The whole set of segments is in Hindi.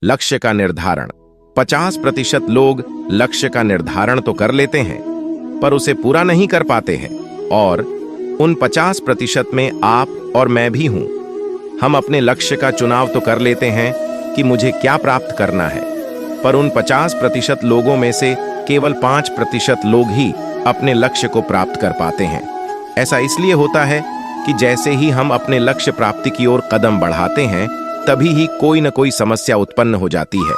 लक्ष्य का निर्धारण। 50% लोग लक्ष्य का निर्धारण तो कर लेते हैं पर उसे पूरा नहीं कर पाते हैं, और उन 50% में आप और मैं भी हूं। हम अपने लक्ष्य का चुनाव तो कर लेते हैं कि मुझे क्या प्राप्त करना है, पर उन 50% लोगों में से केवल 5% लोग ही अपने लक्ष्य को प्राप्त कर पाते हैं। ऐसा इसलिए होता है कि जैसे ही हम अपने लक्ष्य प्राप्ति की ओर कदम बढ़ाते हैं, तभी ही कोई न कोई समस्या उत्पन्न हो जाती है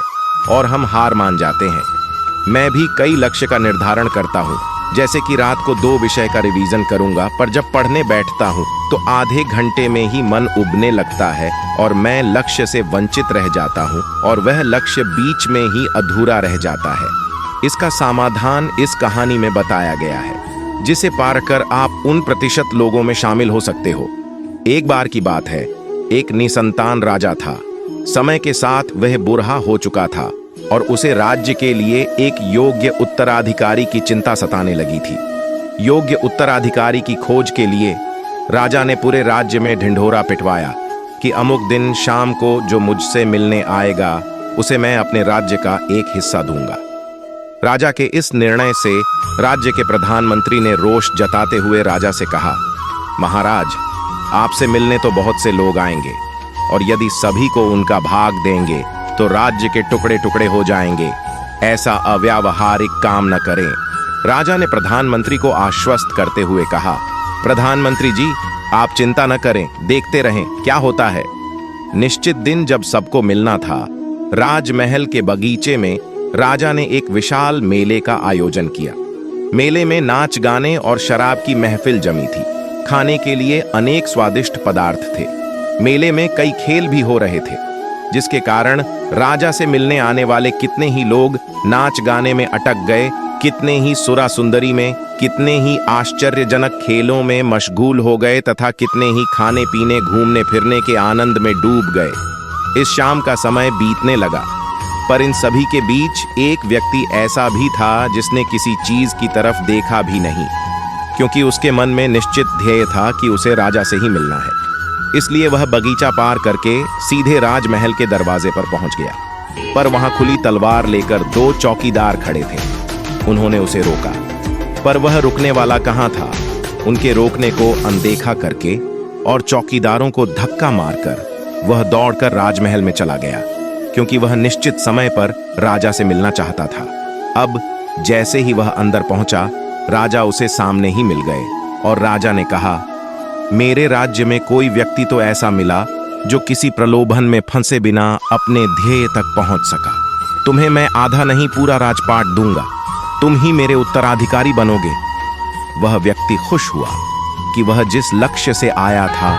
और हम हार मान जाते हैं। मैं भी कई लक्ष्य का निर्धारण करता हूँ, जैसे कि रात को 2 विषय का रिवीजन करूंगा, पर जब पढ़ने बैठता हूँ तो आधे घंटे में ही मन उबने लगता है और मैं लक्ष्य से वंचित रह जाता हूँ और वह लक्ष्य बीच में ही अधूरा रह जाता है। इसका समाधान इस कहानी में बताया गया है, जिसे पढ़कर आप उन प्रतिशत लोगों में शामिल हो सकते हो। एक बार की बात है, एक निसंतान राजा था। समय के साथ वह बूढ़ा हो चुका था और उसे राज्य के लिए एक योग्य उत्तराधिकारी की चिंता सताने लगी थी। योग्य उत्तराधिकारी की खोज के लिए राजा ने पूरे राज्य में ढिंढोरा पिटवाया कि अमुक दिन शाम को जो मुझसे मिलने आएगा उसे मैं अपने राज्य का एक हिस्सा दूंगा। राजा के इस निर्णय से राज्य के प्रधानमंत्री ने रोष जताते हुए राजा से कहा, महाराज, आपसे मिलने तो बहुत से लोग आएंगे और यदि सभी को उनका भाग देंगे तो राज्य के टुकड़े टुकड़े हो जाएंगे। ऐसा अव्यावहारिक काम न करें। राजा ने प्रधानमंत्री को आश्वस्त करते हुए कहा, प्रधानमंत्री जी, आप चिंता न करें, देखते रहें क्या होता है। निश्चित दिन जब सबको मिलना था, राजमहल के बगीचे में राजा ने एक विशाल मेले का आयोजन किया। मेले में नाच गाने और शराब की महफिल जमी थी। खाने के लिए अनेक स्वादिष्ट पदार्थ थे। मेले में कई खेल भी हो रहे थे, जिसके कारण राजा से मिलने आने वाले कितने ही लोग नाच गाने में अटक गए, कितने ही सुरा सुंदरी में, कितने ही आश्चर्यजनक खेलों में मशगूल हो गए तथा कितने ही खाने पीने घूमने फिरने के आनंद में डूब गए। इस शाम का समय बीतने लगा, पर इन सभी के बीच एक व्यक्ति ऐसा भी था जिसने किसी चीज की तरफ देखा भी नहीं, क्योंकि उसके मन में निश्चित ध्येय था कि उसे राजा से ही मिलना है। इसलिए वह बगीचा पार करके सीधे राजमहल के दरवाजे पर पहुंच गया, पर वहां खुली तलवार लेकर 2 चौकीदार खड़े थे। उन्होंने उसे रोका, पर वह रुकने वाला कहां था। उनके रोकने को अनदेखा करके और चौकीदारों को धक्का मारकर वह दौड़कर राजमहल में चला गया, क्योंकि वह निश्चित समय पर राजा से मिलना चाहता था। अब जैसे ही वह अंदर पहुंचा, राजा उसे सामने ही मिल गए और राजा ने कहा, मेरे राज्य में कोई व्यक्ति तो ऐसा मिला जो किसी प्रलोभन में फंसे बिना अपने ध्येय तक पहुंच सका। तुम्हें मैं आधा नहीं पूरा राजपाट दूंगा, तुम ही मेरे उत्तराधिकारी बनोगे। वह व्यक्ति खुश हुआ कि वह जिस लक्ष्य से आया था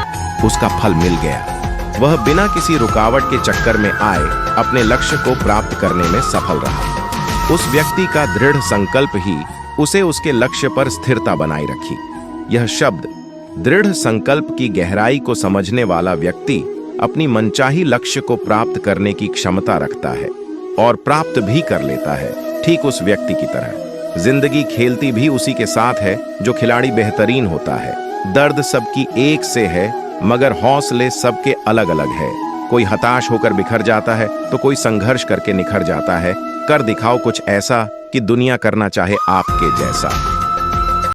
उसका फल मिल गया। वह बिना किसी रुकावट के चक्कर में आए अपने लक्ष्य को प्राप्त करने में सफल रहा। उस व्यक्ति का दृढ़ संकल्प ही उसे उसके लक्ष्य पर स्थिरता बनाए रखी। यह शब्द दृढ़ संकल्प की गहराई को समझने वाला व्यक्ति अपनी मनचाही लक्ष्य को प्राप्त करने की क्षमता रखता है और प्राप्त भी कर लेता है। ठीक उस व्यक्ति की तरह जिंदगी खेलती भी उसी के साथ है जो खिलाड़ी बेहतरीन होता है। दर्द सबकी एक से है, मगर हौसले सबके अलग अलग है। कोई हताश होकर बिखर जाता है तो कोई संघर्ष करके निखर जाता है। कर दिखाओ कुछ ऐसा कि दुनिया करना चाहे आपके जैसा।